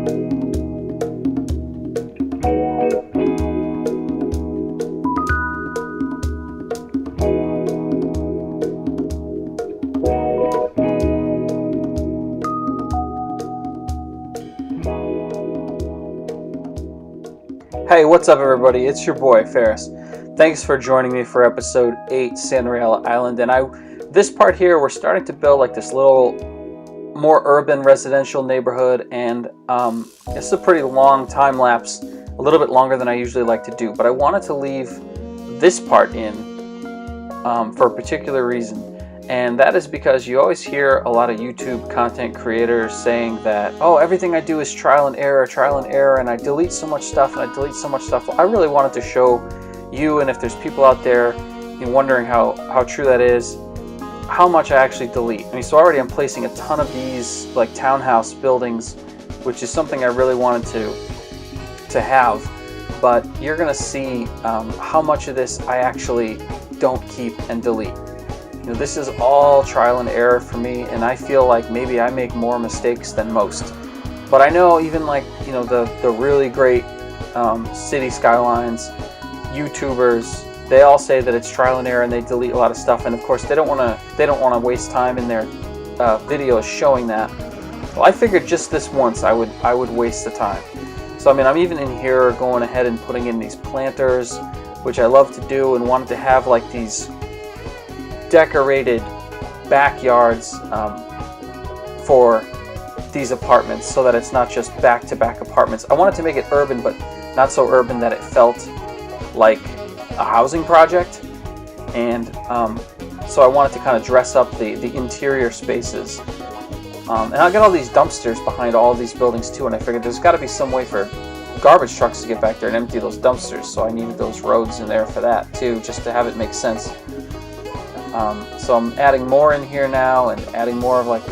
Hey, what's up everybody? It's your boy Ferris. Thanks for joining me for episode 8, Sanriel Island. And this part here, we're starting to build like this little more urban residential neighborhood, and it's a pretty long time lapse, a little bit longer than I usually like to do, but I wanted to leave this part in for a particular reason. And that is because you always hear a lot of YouTube content creators saying that, oh, everything I do is trial and error, and I delete so much stuff, Well, I really wanted to show you, and if there's people out there wondering how true that is, how much I actually delete. I mean, so already I'm placing a ton of these like townhouse buildings, which is something I really wanted to have, but you're gonna see how much of this I actually don't keep and delete. This is all trial and error for me, and I feel like maybe I make more mistakes than most. But I know even like the really great city skylines YouTubers, they all say that it's trial and error, and they delete a lot of stuff. And of course, they don't want to waste time in their videos showing that. Well, I figured just this once I would waste the time. So I mean, I'm even in here going ahead and putting in these planters, which I love to do, and wanted to have like these decorated backyards for these apartments, so that it's not just back-to-back apartments. I wanted to make it urban, but not so urban that it felt like a housing project. And so I wanted to kind of dress up the interior spaces. And I got all these dumpsters behind all of these buildings too, and I figured there's got to be some way for garbage trucks to get back there and empty those dumpsters, so I needed those roads in there for that too, just to have it make sense. So I'm adding more in here now, and adding more of like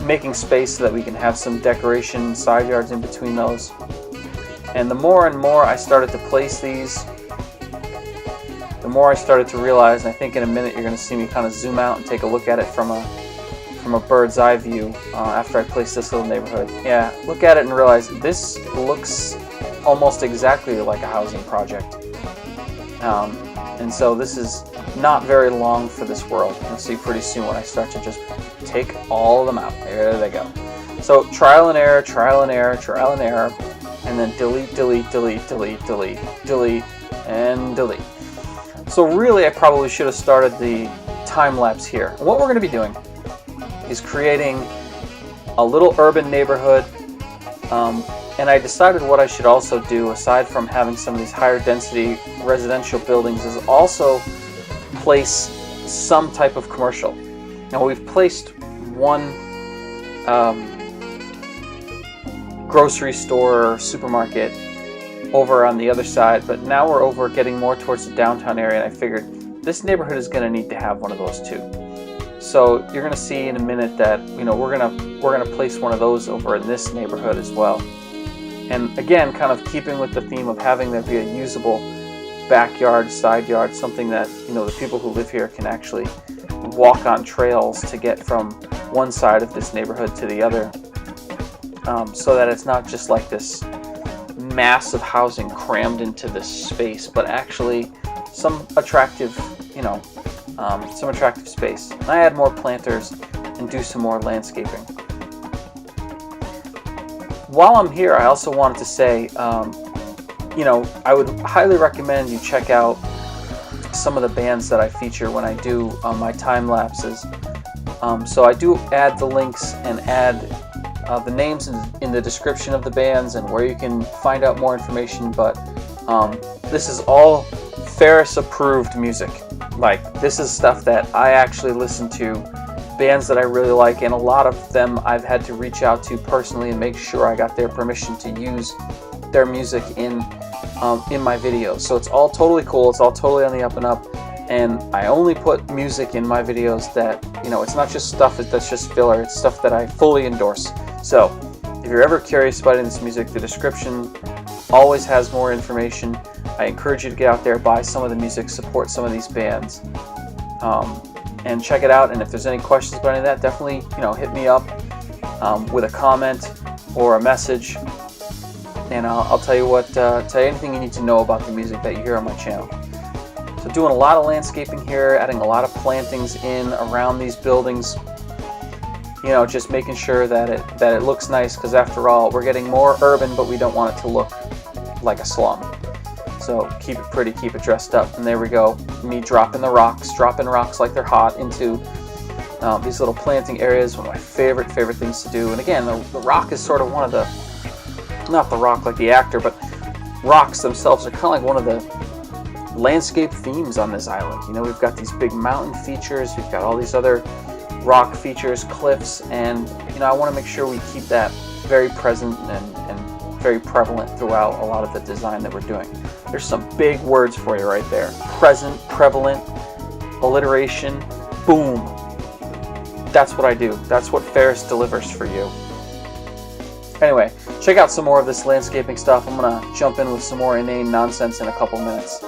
making space so that we can have some decoration side yards in between those. And the more and more I started to place these, the more I started to realize, and I think in a minute you're going to see me kind of zoom out and take a look at it from a bird's eye view after I place this little neighborhood. Yeah, look at it and realize this looks almost exactly like a housing project. And so this is not very long for this world. You'll see pretty soon when I start to just take all of them out. There they go. So trial and error, and then delete, and delete. So really I probably should have started the time lapse here. And what we're going to be doing is creating a little urban neighborhood, and I decided what I should also do, aside from having some of these higher density residential buildings, is also place some type of commercial. Now we've placed one grocery store or supermarket over on the other side, but now we're over getting more towards the downtown area, and I figured this neighborhood is going to need to have one of those too. So you're going to see in a minute that we're going to place one of those over in this neighborhood as well. And again, kind of keeping with the theme of having there be a usable backyard, side yard, something that the people who live here can actually walk on trails to get from one side of this neighborhood to the other, so that it's not just like this massive housing crammed into this space, but actually some attractive space. And I add more planters and do some more landscaping. While I'm here, I also wanted to say, I would highly recommend you check out some of the bands that I feature when I do my time lapses. So I do add the links and add the names in the description of the bands and where you can find out more information, but this is all Ferris approved music. Like, this is stuff that I actually listen to, bands that I really like, and a lot of them I've had to reach out to personally and make sure I got their permission to use their music in my videos. So it's all totally cool, it's all totally on the up and up, and I only put music in my videos that, it's not just stuff that's just filler, it's stuff that I fully endorse. So if you're ever curious about any of this music, the description always has more information. I encourage you to get out there, buy some of the music, support some of these bands, and check it out. And if there's any questions about any of that, definitely hit me up with a comment or a message, and I'll tell you tell you anything you need to know about the music that you hear on my channel. So doing a lot of landscaping here, adding a lot of plantings in around these buildings. You know, just making sure that it looks nice, because after all, we're getting more urban, but we don't want it to look like a slum. So keep it pretty, keep it dressed up. And there we go, me dropping rocks like they're hot into these little planting areas. One of my favorite things to do. And again, the rock is sort of one of the, not the rock like the actor, but rocks themselves are kind of like one of the landscape themes on this island. You know, we've got these big mountain features, we've got all these other rock features, cliffs, and you know, I want to make sure we keep that very present and very prevalent throughout a lot of the design that we're doing. There's some big words for you right there. Present, prevalent, alliteration, boom. That's what I do. That's what Ferris delivers for you. Anyway, check out some more of this landscaping stuff. I'm going to jump in with some more inane nonsense in a couple minutes.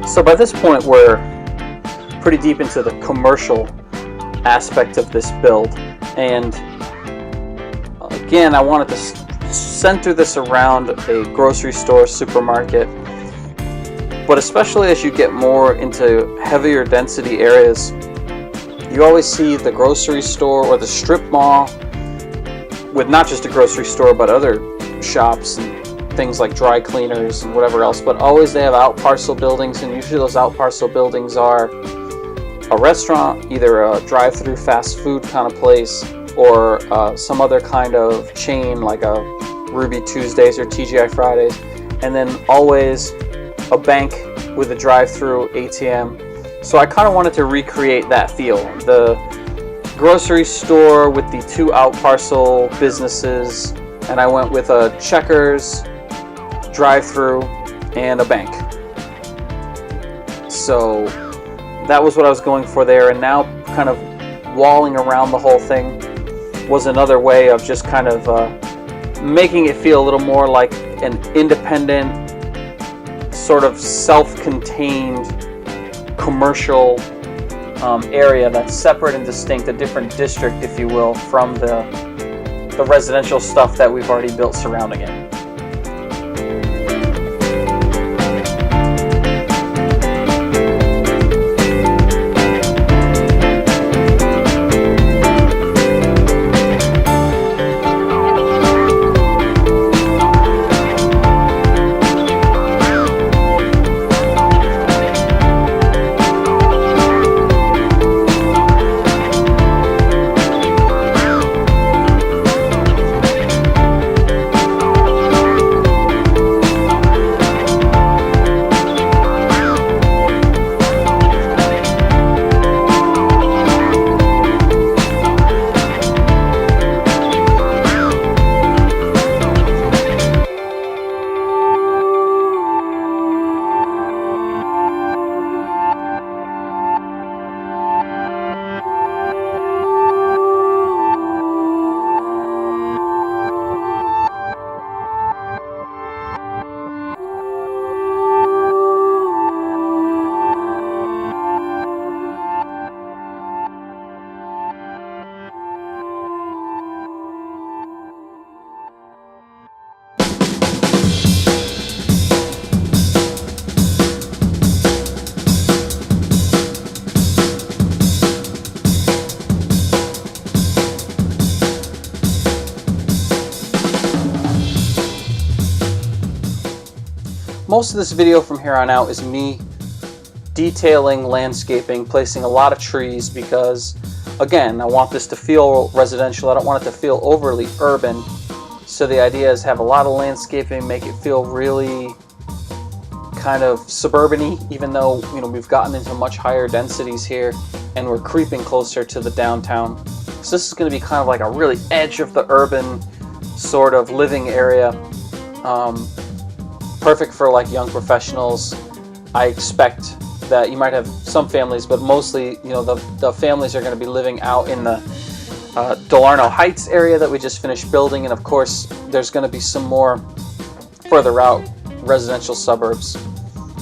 So by this point, we're pretty deep into the commercial aspect of this build, and again, I wanted to center this around a grocery store, supermarket, but especially as you get more into heavier density areas, you always see the grocery store or the strip mall with not just a grocery store but other shops and things like dry cleaners and whatever else, but always they have out parcel buildings, and usually those out parcel buildings are a restaurant, either a drive-through fast food kind of place, or some other kind of chain like a Ruby Tuesdays or TGI Fridays, and then always a bank with a drive-through ATM. So I kind of wanted to recreate that feel. The grocery store with the two out parcel businesses, and I went with a Checkers, drive-through, and a bank. So that was what I was going for there, and now kind of walling around the whole thing was another way of just kind of making it feel a little more like an independent, sort of self-contained commercial area that's separate and distinct, a different district, if you will, from the residential stuff that we've already built surrounding it. most of this video from here on out is me detailing landscaping, placing a lot of trees, because again, I want this to feel residential. I don't want it to feel overly urban. So the idea is have a lot of landscaping, make it feel really kind of suburban-y, even though, you know, we've gotten into much higher densities here and we're creeping closer to the downtown. So this is going to be kind of like a really edge of the urban sort of living area. Perfect for like young professionals. I expect that you might have some families, but mostly, you know, the families are going to be living out in the Delarno Heights area that we just finished building, and of course there's going to be some more further out residential suburbs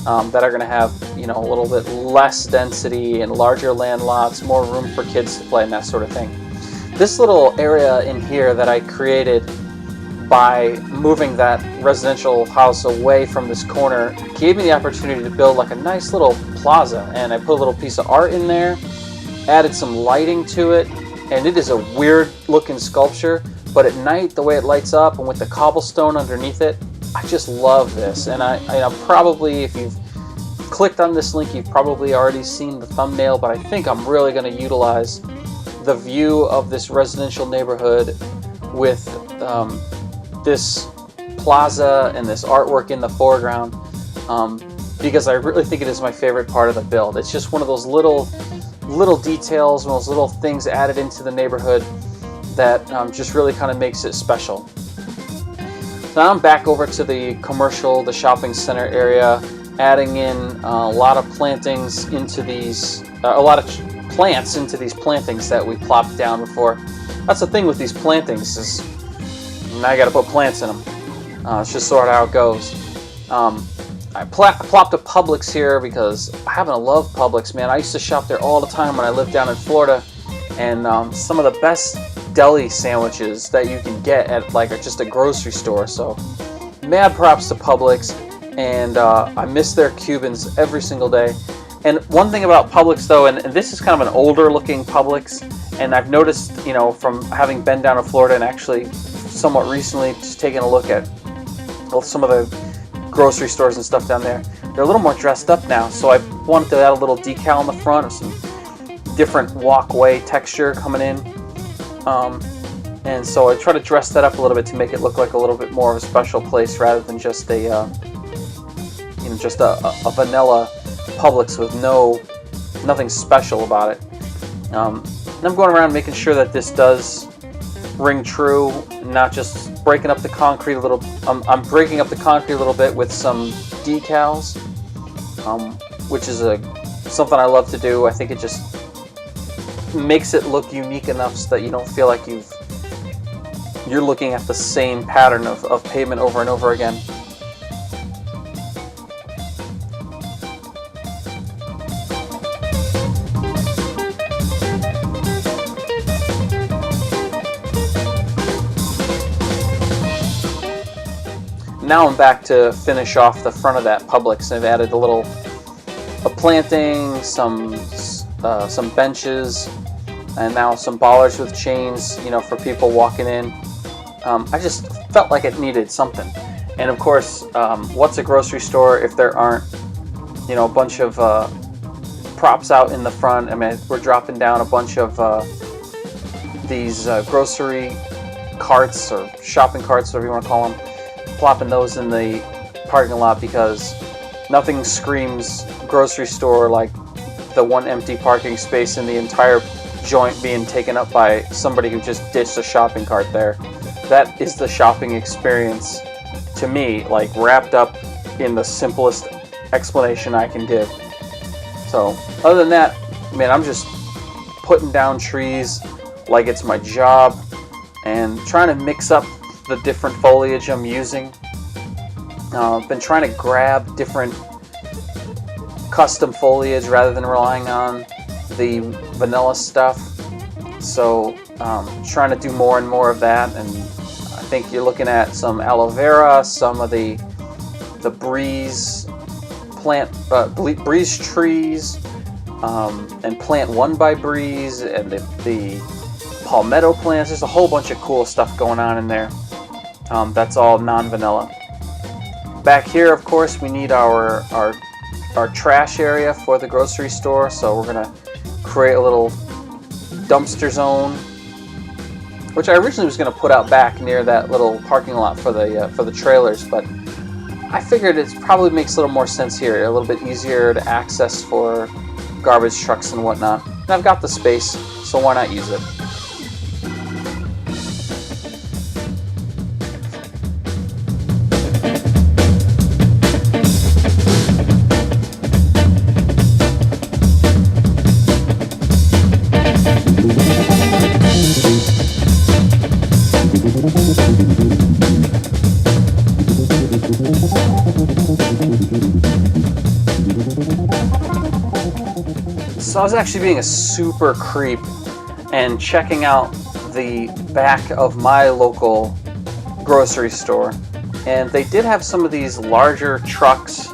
that are going to have, you know, a little bit less density and larger land lots, more room for kids to play and that sort of thing. This little area in here that I created by moving that residential house away from this corner gave me the opportunity to build like a nice little plaza, and I put a little piece of art in there, added some lighting to it, and it is a weird looking sculpture, but at night the way it lights up and with the cobblestone underneath it, I just love this. And I probably, if you've clicked on this link, you've probably already seen the thumbnail, but I think I'm really going to utilize the view of this residential neighborhood with this plaza and this artwork in the foreground, because I really think it is my favorite part of the build. It's just one of those little details, one of those little things added into the neighborhood that just really kind of makes it special. So now I'm back over to the commercial, the shopping center area, adding in a lot of plantings into these, a lot of plants into these plantings that we plopped down before. That's the thing with these plantings, is now I got to put plants in them. It's just sort of how it goes. I plopped a Publix here because I happen to love Publix, man. I used to shop there all the time when I lived down in Florida, and some of the best deli sandwiches that you can get at like just a grocery store. So mad props to Publix, and I miss their Cubans every single day. And one thing about Publix though, and this is kind of an older looking Publix, and I've noticed, you know, from having been down to Florida and actually somewhat recently just taking a look at some of the grocery stores and stuff down there, they're a little more dressed up now. So I wanted to add a little decal on the front of some different walkway texture coming in, and so I try to dress that up a little bit to make it look like a little bit more of a special place rather than just a you know, just a vanilla Publix with nothing special about it. And I'm going around making sure that this does ring true, not just breaking up the concrete a little. I'm breaking up the concrete a little bit with some decals, which is something I love to do. I think it just makes it look unique enough so that you don't feel like you're looking at the same pattern of pavement over and over again. Now I'm back to finish off the front of that Publix. I've added a planting, some benches, and now some bollards with chains, you know, for people walking in. I just felt like it needed something. And of course, what's a grocery store if there aren't, you know, a bunch of props out in the front? I mean, we're dropping down a bunch of these grocery carts or shopping carts, whatever you want to call them, plopping those in the parking lot, because nothing screams grocery store like the one empty parking space in the entire joint being taken up by somebody who just ditched a shopping cart there. That is the shopping experience to me, like wrapped up in the simplest explanation I can give. So other than that, man, I'm just putting down trees like it's my job and trying to mix up the different foliage I'm using. I've been trying to grab different custom foliage rather than relying on the vanilla stuff. So trying to do more and more of that, and I think you're looking at some aloe vera, some of the breeze trees, and plant one by breeze, and the palmetto plants. There's a whole bunch of cool stuff going on in there. That's all non-vanilla. Back here, of course, we need our trash area for the grocery store, so we're gonna create a little dumpster zone, which I originally was gonna put out back near that little parking lot for the trailers, but I figured it probably makes a little more sense here, a little bit easier to access for garbage trucks and whatnot. And I've got the space, so why not use it? So I was actually being a super creep and checking out the back of my local grocery store, and they did have some of these larger trucks,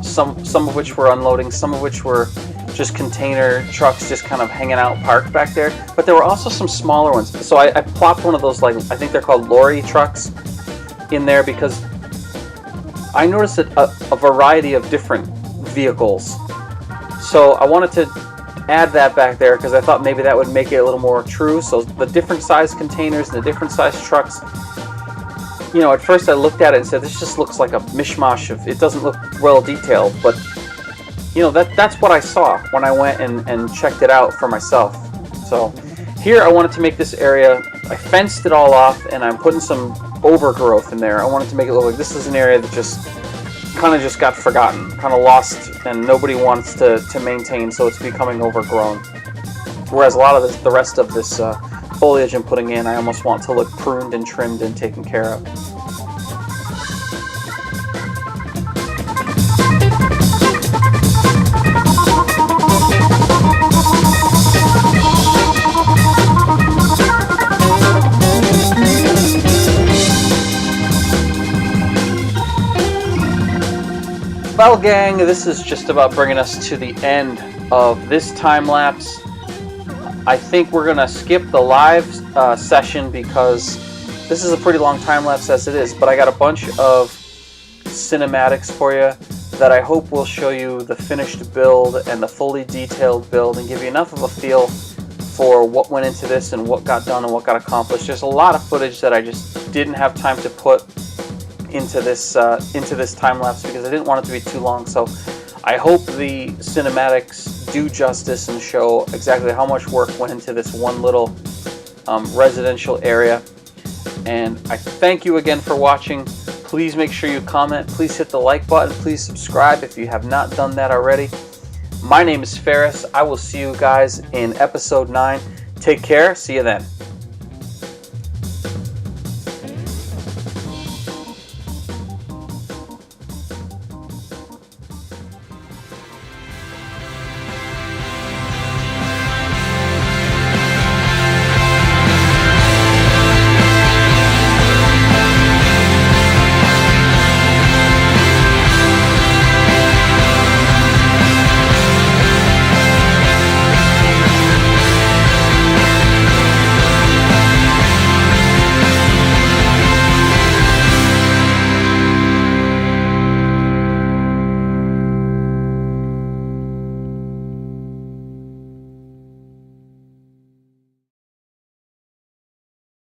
some of which were unloading, some of which were just container trucks just kind of hanging out parked back there, but there were also some smaller ones. So I plopped one of those, like, I think they're called lorry trucks, in there because I noticed a variety of different vehicles. So I wanted to add that back there because I thought maybe that would make it a little more true. So the different size containers and the different size trucks, you know, at first I looked at it and said, this just looks like a mishmash of, it doesn't look well detailed, but you know, that's what I saw when I went and checked it out for myself. So here I wanted to make this area, I fenced it all off and I'm putting some overgrowth in there. I wanted to make it look like this is an area that just kind of got forgotten, kind of lost, and nobody wants to maintain, so it's becoming overgrown. Whereas a lot of the rest of this foliage I'm putting in, I almost want to look pruned and trimmed and taken care of. Well, gang, this is just about bringing us to the end of this time lapse. I think we're gonna skip the live session because this is a pretty long time lapse as it is, but I got a bunch of cinematics for you that I hope will show you the finished build and the fully detailed build and give you enough of a feel for what went into this and what got done and what got accomplished. There's a lot of footage that I just didn't have time to put into this time lapse because I didn't want it to be too long. So I hope the cinematics do justice and show exactly how much work went into this one little residential area. And I thank you again for watching. Please make sure you comment. Please hit the like button. Please subscribe if you have not done that already. My name is Ferris. I will see you guys in episode 9. Take care. See you then.